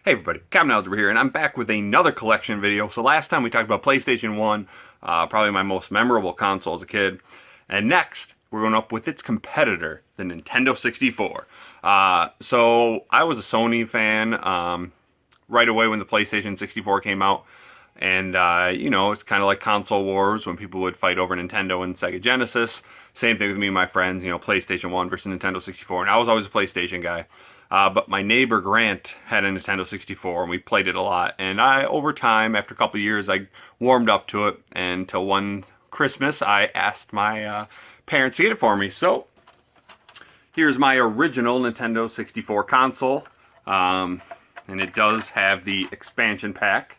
Hey everybody, Captain Algebra here, and I'm back with another collection video. So last time we talked about PlayStation 1, probably my most memorable console as a kid. And next, we're going up with its competitor, the Nintendo 64. So I was a Sony fan right away when the PlayStation 64 came out. And, it's kind of like console wars when people would fight over Nintendo and Sega Genesis. Same thing with me and my friends, PlayStation 1 versus Nintendo 64. And I was always a PlayStation guy. But my neighbor Grant had a Nintendo 64 and we played it a lot. And over time, after a couple of years, I warmed up to it. And until one Christmas, I asked my parents to get it for me. So here's my original Nintendo 64 console. And it does have the expansion pack.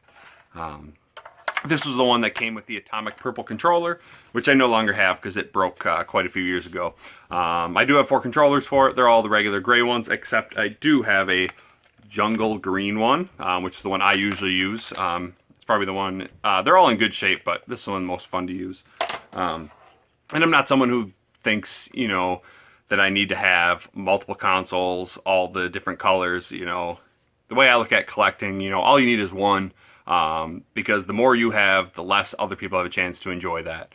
This was the one that came with the Atomic Purple controller, which I no longer have because it broke quite a few years ago. I do have 4 controllers for it. They're all the regular gray ones, except I do have a jungle green one, which is the one I usually use. It's probably the one, they're all in good shape, but this is the one most fun to use. And I'm not someone who thinks, that I need to have multiple consoles, all the different colors, The way I look at collecting, all you need is one. Because the more you have, the less other people have a chance to enjoy that.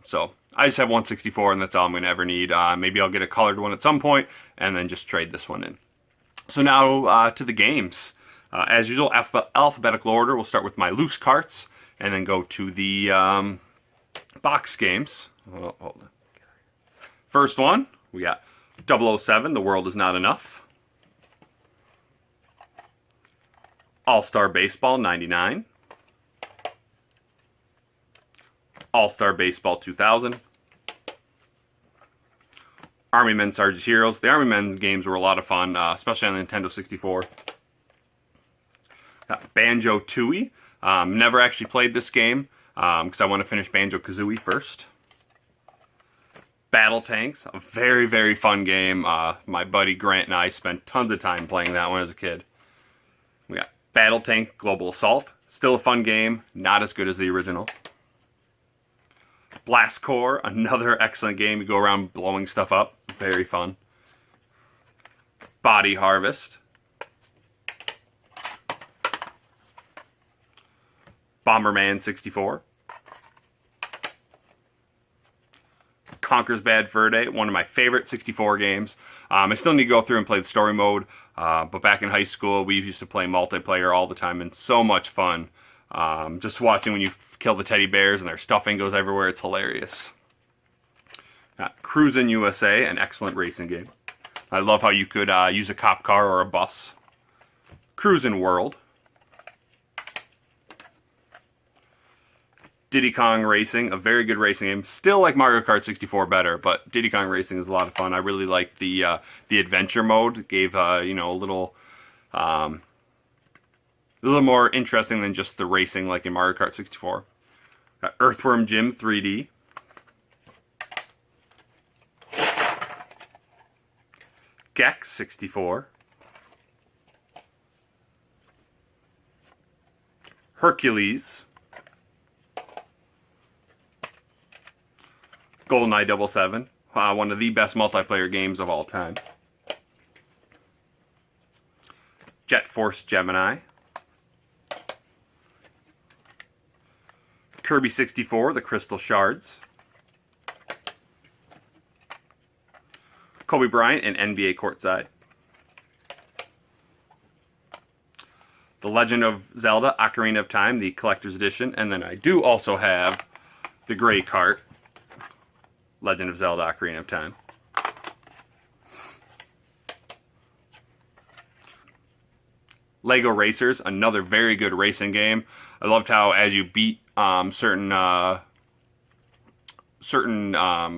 So I just have 164 and that's all I'm going to ever need. Maybe I'll get a colored one at some point and then just trade this one in. So now to the games. As usual, alphabetical order. We'll start with my loose carts and then go to the box games. Oh, hold on. First one, we got 007, The World Is Not Enough. All-Star Baseball 99, All-Star Baseball 2000, Army Men Sergeant Heroes. The Army Men games were a lot of fun, especially on the Nintendo 64. Banjo-Tooie. Never actually played this game because I want to finish Banjo-Kazooie first. Battle Tanks, a very, very fun game. My buddy Grant and I spent tons of time playing that one as a kid. We got Battle Tank Global Assault. Still a fun game. Not as good as the original. Blast Corps. Another excellent game. You go around blowing stuff up. Very fun. Body Harvest. Bomberman 64. Conker's Bad Fur Day, one of my favorite 64 games. I still need to go through and play the story mode, but back in high school, we used to play multiplayer all the time, and so much fun. Just watching when you kill the teddy bears and their stuffing goes everywhere, it's hilarious. Cruisin' USA, an excellent racing game. I love how you could use a cop car or a bus. Cruisin' World. Diddy Kong Racing, a very good racing game. Still like Mario Kart 64 better, but Diddy Kong Racing is a lot of fun. I really like the adventure mode. It gave a little more interesting than just the racing like in Mario Kart 64. Earthworm Jim 3D. Gex 64. Hercules. GoldenEye 007, one of the best multiplayer games of all time. Jet Force Gemini. Kirby 64, The Crystal Shards. Kobe Bryant and NBA Courtside. The Legend of Zelda Ocarina of Time, the Collector's Edition. And then I do also have the gray cart. Legend of Zelda Ocarina of Time. Lego Racers, another very good racing game. I loved how as you beat certain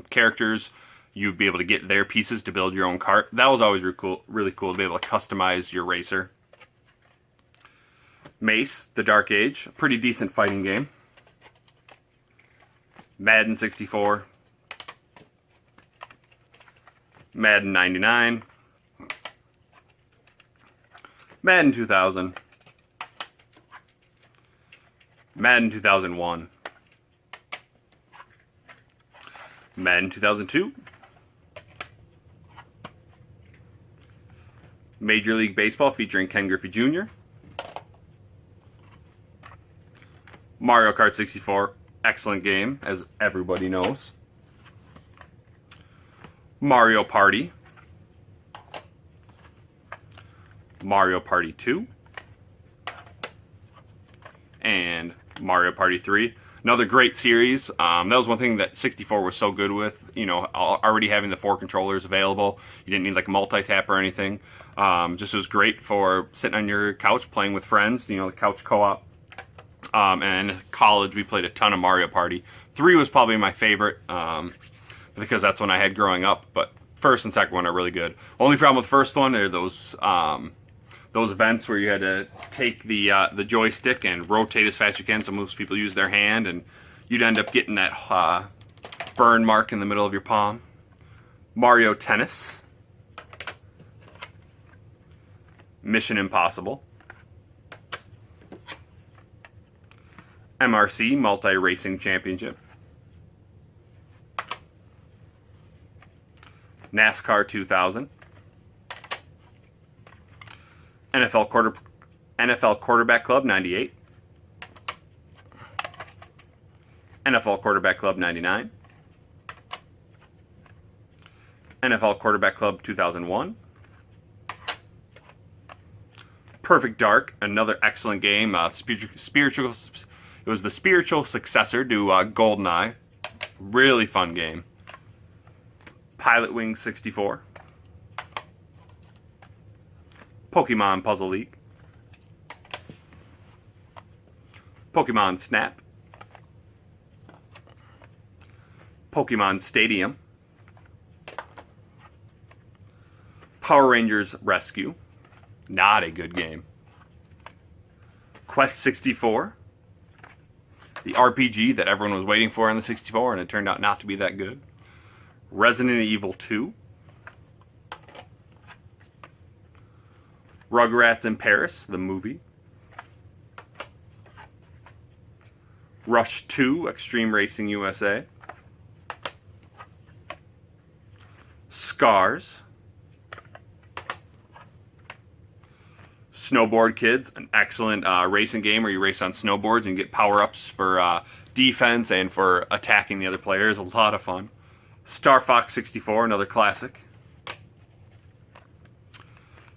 characters, you'd be able to get their pieces to build your own kart. That was always really cool to be able to customize your racer. Mace, The Dark Age, a pretty decent fighting game. Madden 64. Madden 99, Madden 2000, Madden 2001, Madden 2002, Major League Baseball featuring Ken Griffey Jr., Mario Kart 64, excellent game, as everybody knows. Mario Party. Mario Party 2. And Mario Party 3. Another great series. That was one thing that 64 was so good with, you know, already having the 4 controllers available. You didn't need like a multi-tap or anything. Just was great for sitting on your couch playing with friends, you know, the couch co-op. And in college, we played a ton of Mario Party. 3 was probably my favorite because that's one I had growing up. But first and second one are really good. Only problem with the first one are those events where you had to take the joystick and rotate as fast as you can. So most people use their hand, and you'd end up getting that burn mark in the middle of your palm. Mario Tennis. Mission Impossible. MRC, Multi-Racing Championship. NASCAR 2000. NFL Quarterback Club 98. NFL Quarterback Club 99. NFL Quarterback Club 2001. Perfect Dark, another excellent game. It was the spiritual successor to GoldenEye. Really fun game. Pilot Wings 64. Pokemon Puzzle League. Pokemon Snap. Pokemon Stadium. Power Rangers Rescue. Not a good game. Quest 64. The RPG that everyone was waiting for on the 64, and it turned out not to be that good. Resident Evil 2. Rugrats in Paris, the movie. Rush 2, Extreme Racing USA. Scars. Snowboard Kids, an excellent racing game where you race on snowboards and get power-ups for defense and for attacking the other players. A lot of fun. Star Fox 64, another classic.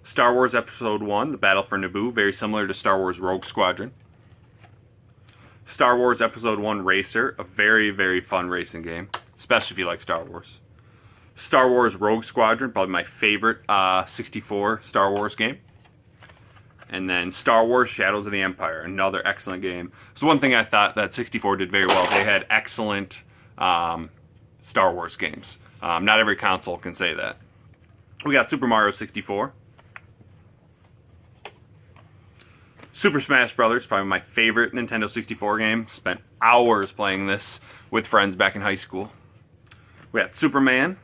Star Wars Episode 1, The Battle for Naboo, very similar to Star Wars Rogue Squadron. Star Wars Episode 1 Racer, a very, very fun racing game, especially if you like Star Wars. Star Wars Rogue Squadron, probably my favorite 64 Star Wars game. And then Star Wars Shadows of the Empire, another excellent game. So one thing I thought that 64 did very well, they had excellent Star Wars games. Not every console can say that. We got Super Mario 64. Super Smash Brothers, probably my favorite Nintendo 64 game. Spent hours playing this with friends back in high school. We got Superman.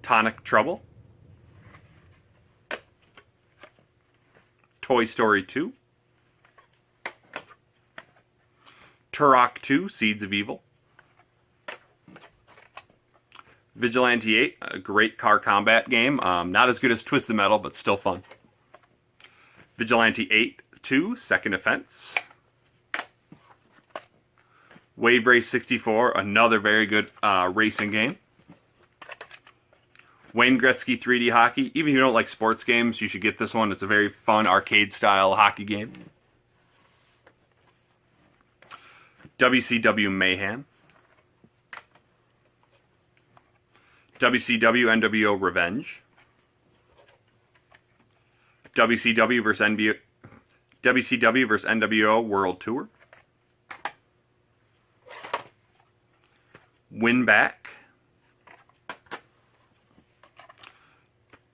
Tonic Trouble. Toy Story 2. Turok 2, Seeds of Evil. Vigilante 8, a great car combat game. Not as good as Twisted Metal, but still fun. Vigilante 8 2, Second Offense. Wave Race 64, another very good racing game. Wayne Gretzky 3D Hockey. Even if you don't like sports games, you should get this one. It's a very fun arcade-style hockey game. WCW Mayhem. WCW NWO Revenge. WCW vs. NWO World Tour. Win Back.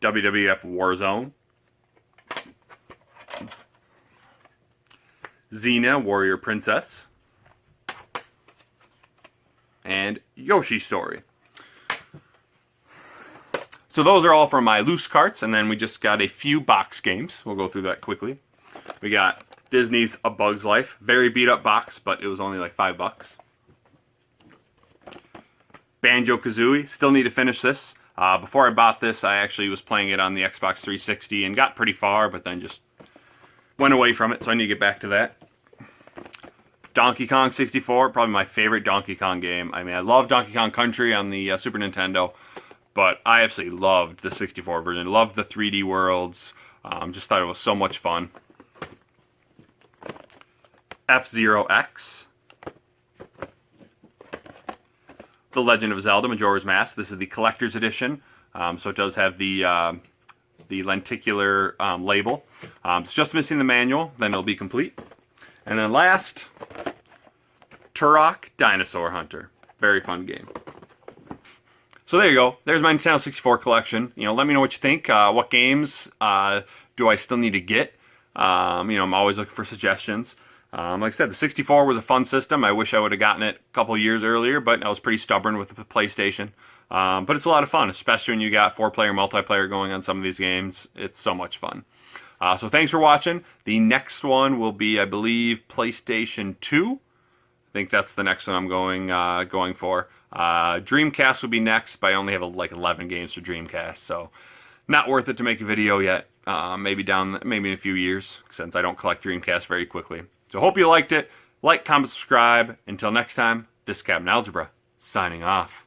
WWF Warzone. Xena Warrior Princess. And Yoshi Story. So those are all from my loose carts, and then we just got a few box games. We'll go through that quickly. We got Disney's A Bug's Life. Very beat up box, but it was only like $5. Banjo-Kazooie. Still need to finish this. Before I bought this, I actually was playing it on the Xbox 360 and got pretty far, but then just went away from it, so I need to get back to that. Donkey Kong 64, probably my favorite Donkey Kong game. I mean, I love Donkey Kong Country on the Super Nintendo, but I absolutely loved the 64 version. Loved the 3D worlds. Just thought it was so much fun. F-Zero X. The Legend of Zelda Majora's Mask. This is the collector's edition, so it does have the lenticular label. It's just missing the manual, then it'll be complete. And then last, Turok Dinosaur Hunter. Very fun game. So there you go. There's my Nintendo 64 collection. You know, let me know what you think. What games do I still need to get? You know, I'm always looking for suggestions. Like I said, the 64 was a fun system. I wish I would have gotten it a couple years earlier, but I was pretty stubborn with the PlayStation. But it's a lot of fun, especially when you got 4-player multiplayer going on some of these games. It's so much fun. So thanks for watching. The next one will be, I believe, PlayStation 2. I think that's the next one I'm going for. Dreamcast will be next, but I only have like 11 games for Dreamcast, so not worth it to make a video yet. Maybe in a few years, since I don't collect Dreamcast very quickly. So hope you liked it. Like, comment, subscribe. Until next time, this is Captain Algebra, signing off.